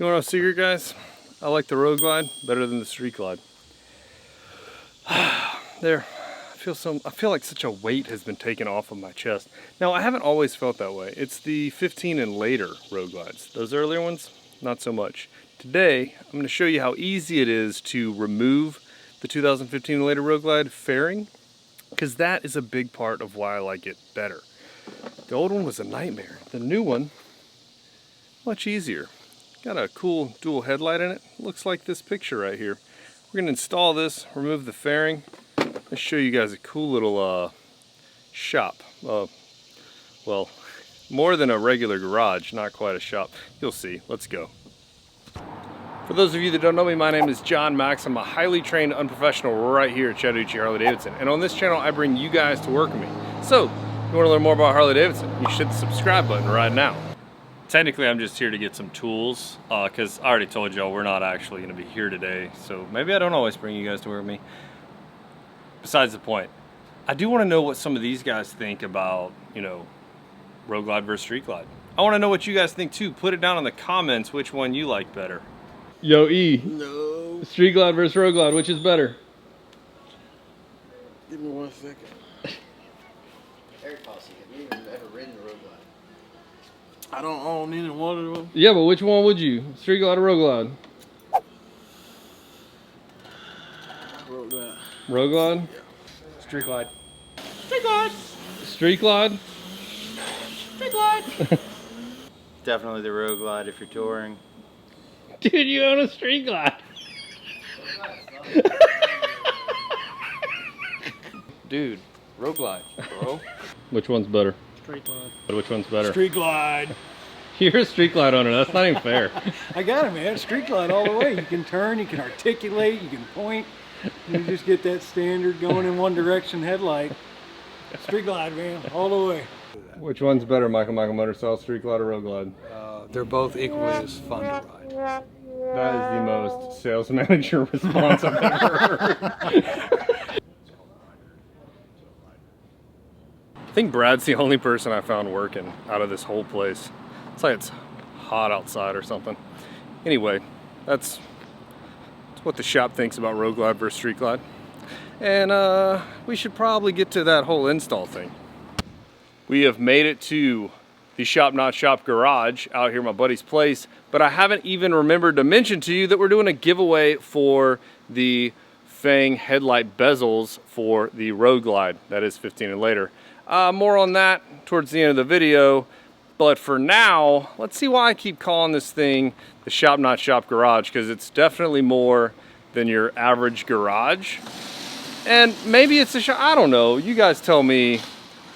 You want to know a secret, guys? I like the Road Glide better than the Street Glide. There, I feel like such a weight has been taken off of my chest. Now, I haven't always felt that way. It's the 15 and later Road Glides. Those earlier ones, not so much. Today, I'm going to show you how easy it is to remove the 2015 and later Road Glide fairing, because that is a big part of why I like it better. The old one was a nightmare. The new one, much easier. Got a cool dual headlight in it. Looks like this picture right here. We're gonna install this, remove the fairing. Let's show you guys a cool little shop. Well, more than a regular garage, not quite a shop. You'll see. Let's go. For those of you that don't know me, my name is John Max. I'm a highly trained unprofessional right here at Harley Daivdson. And on this channel, I bring you guys to work with me. So, if you want to learn more about Harley Davidson, you should hit the subscribe button right now. Technically, I'm just here to get some tools, because I already told y'all we're not actually going to be here today. So maybe I don't always bring you guys to work with me. Besides the point, I do want to know what some of these guys think about, you know, Road Glide versus Street Glide. I want to know what you guys think too. Put it down in the comments which one you like better. Yo, E. No. Street Glide versus Road Glide, which is better? Give me 1 second. Air Posse, have you even ever ridden the Road Glide? I don't own any one of them. Yeah, but which one would you? Street Glide or Road Glide? Road Glide. Road Glide? Yeah. Street Glide. Street Glide. Street Glide? Street Glide. Definitely the Road Glide if you're touring. Dude, you own a Street Glide. Dude, Road Glide, bro. Which one's better? Street Glide. Which one's better? Street Glide. You're a Street Glide owner. That's not even fair. I got it, man. Street Glide all the way. You can turn, you can articulate, you can point. You just get that standard going in one direction headlight. Street Glide, man, all the way. Which one's better, Michael Motorcycle, Street Glide or Road Glide? They're both equally as fun to ride. That is the most sales manager response I've ever heard. I think Brad's the only person I found working out of this whole place. It's like it's hot outside or something. Anyway, that's what the shop thinks about Road Glide versus Street Glide. And we should probably get to that whole install thing. We have made it to the Shop Not Shop garage out here at my buddy's place, but I haven't even remembered to mention to you that we're doing a giveaway for the Fang headlight bezels for the Road Glide. That is 15 and later. More on that towards the end of the video, but for now, let's see why I keep calling this thing the Shop Not Shop garage, because it's definitely more than your average garage. And maybe it's a shop, I don't know, you guys tell me.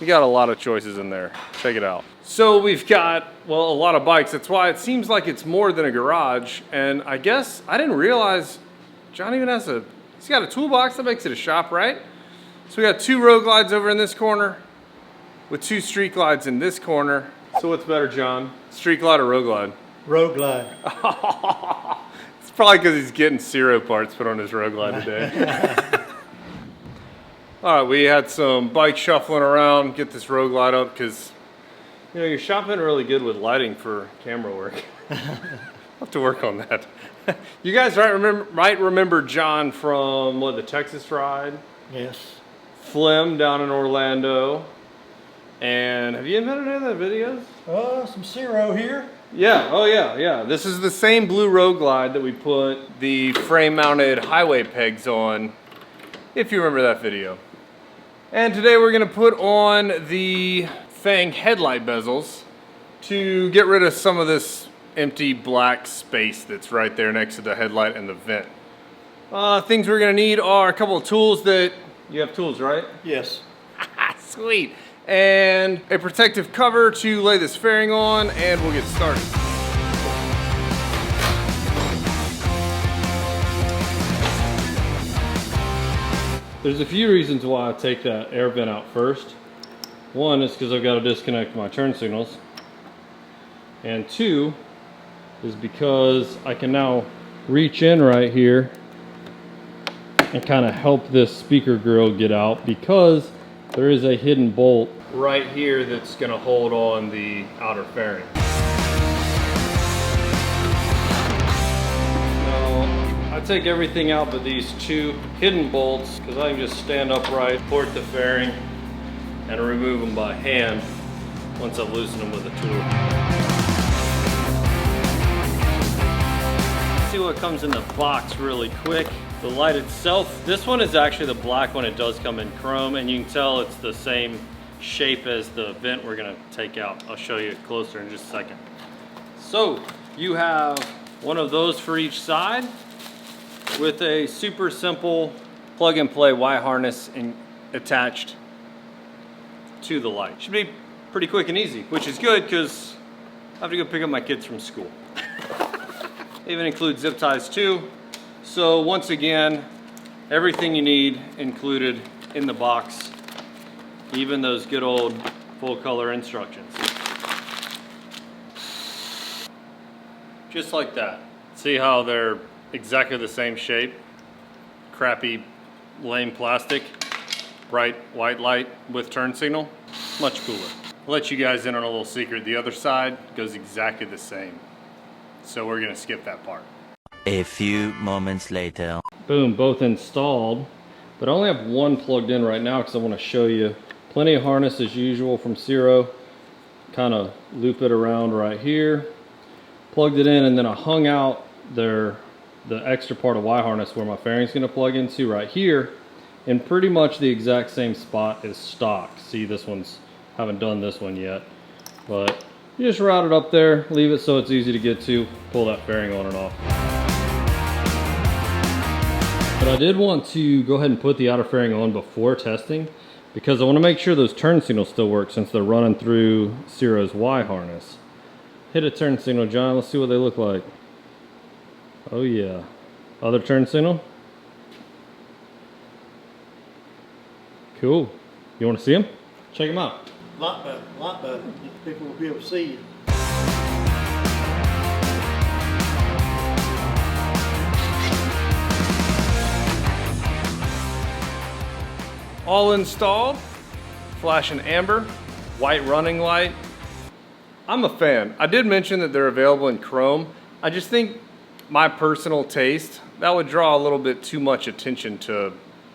We got a lot of choices in there. Check it out. So we've got, well, a lot of bikes. That's why it seems like it's more than a garage. And I guess I didn't realize John even has he's got a toolbox that makes it a shop, right? So we got 2 Road Glides over in this corner with 2 Street Glides in this corner. So what's better, John? Street Glide or Road Glide? Road Glide. It's probably because he's getting CIro parts put on his Road Glide today. All right, we had some bike shuffling around, get this Road Glide up, because you know, your shop isn't really good with lighting for camera work. I'll have to work on that. You guys might remember John from, what, the Texas ride? Yes. Flim down in Orlando. And have you invented any of the videos? Some CIro here. Yeah, oh yeah. This is the same blue Road Glide that we put the frame-mounted highway pegs on, if you remember that video. And today we're gonna put on the Fang headlight bezels to get rid of some of this empty black space that's right there next to the headlight and the vent. Things we're gonna need are a couple of tools that, you have tools, right? Yes. Sweet. And a protective cover to lay this fairing on, and we'll get started. There's a few reasons why I take that air vent out first. One is because I've got to disconnect my turn signals. And 2 is because I can now reach in right here and kind of help this speaker grill get out, because there is a hidden bolt right here that's going to hold on the outer fairing. gonna take everything out but these two hidden bolts, because I can just stand upright, port the fairing, and remove them by hand once I've loosened them with a tool. See what comes in the box really quick. The light itself, this one is actually the black one. It does come in chrome, and you can tell it's the same shape as the vent we're gonna take out. I'll show you closer in just a second. So you have one of those for each side with a super simple plug and play Y harness attached to the light. Should be pretty quick and easy, which is good because I have to go pick up my kids from school. They even include zip ties too. So once again, everything you need included in the box, even those good old full color instructions. Just like that. See how they're exactly the same shape? Crappy, lame plastic, bright white light with turn signal. Much cooler. I'll let you guys in on a little secret. The other side goes exactly the same. So we're gonna skip that part. A few moments later. Boom, both installed. But I only have one plugged in right now because I want to show you. Plenty of harness as usual from CIro. Kind of loop it around right here. Plugged it in, and then I hung out the extra part of Y harness where my fairing's gonna plug into right here. In pretty much the exact same spot as stock. See, this one's, haven't done this one yet. But you just route it up there, leave it so it's easy to get to, pull that fairing on and off. But I did want to go ahead and put the outer fairing on before testing, because I want to make sure those turn signals still work since they're running through CIro's Y harness. Hit a turn signal, John. Let's see what they look like. Oh yeah. Other turn signal. Cool. You want to see them? Check them out. Lot better. People will be able to see you. All installed. Flashing amber. White running light. I'm a fan. I did mention that they're available in chrome. I just think my personal taste, that would draw a little bit too much attention to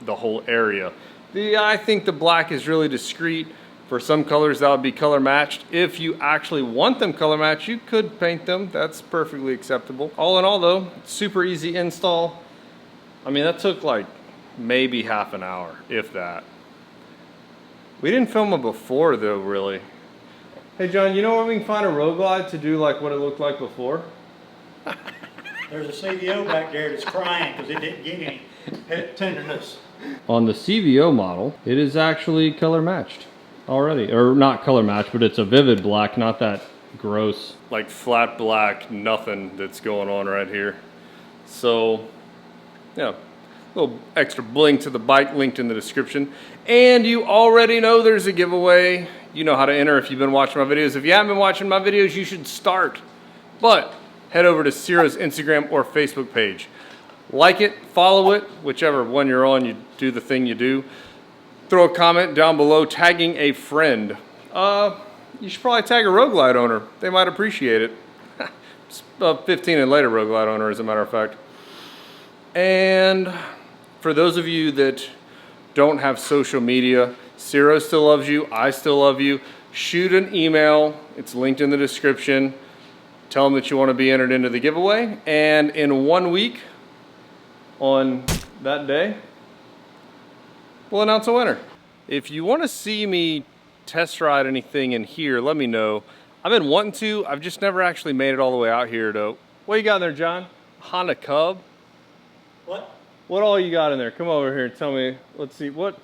the whole area. I think the black is really discreet. For some colors that would be color matched. If you actually want them color matched, you could paint them. That's perfectly acceptable. All in all though, super easy install. I mean, that took like maybe half an hour, if that. We didn't film it before though, really. Hey John, you know where we can find a Road Glide to do like what it looked like before? There's a CVO back there that's crying because it didn't get any tenderness. On the CVO model, it is actually color matched already. Or not color matched, but it's a vivid black, not that gross, like flat black, nothing that's going on right here. So, yeah, a little extra bling to the bike, linked in the description. And you already know there's a giveaway. You know how to enter if you've been watching my videos. If you haven't been watching my videos, you should start. But head over to CIro's Instagram or Facebook page. Like it, follow it, whichever one you're on, you do the thing you do. Throw a comment down below tagging a friend. You should probably tag a Road Glide owner. They might appreciate it. 15 and later Road Glide owner, as a matter of fact. And for those of you that don't have social media, CIro still loves you, I still love you. Shoot an email, it's linked in the description. Tell them that you want to be entered into the giveaway, and in 1 week, on that day, we'll announce a winner. If you want to see me test ride anything in here, let me know. I've been wanting to, I've just never actually made it all the way out here to, what you got in there, John? Honda Cub? What? What all you got in there? Come over here and tell me, let's see, what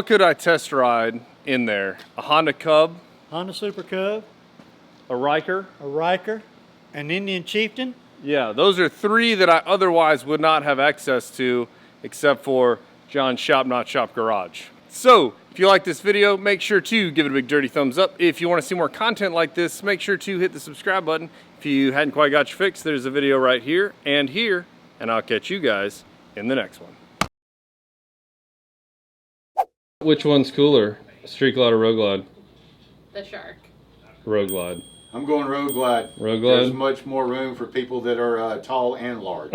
could I test ride in there? A Honda Cub? Honda Super Cub, A Riker? a Riker, an Indian Chieftain. Yeah, those are three that I otherwise would not have access to except for John's Shop Not Shop Garage. So, if you like this video, make sure to give it a big dirty thumbs up. If you want to see more content like this, make sure to hit the subscribe button. If you hadn't quite got your fix, there's a video right here, and I'll catch you guys in the next one. Which one's cooler, Street Glide or Road Glide? The shark. Road Glide. I'm going Road Glide. Road Glide? There's much more room for people that are tall and large.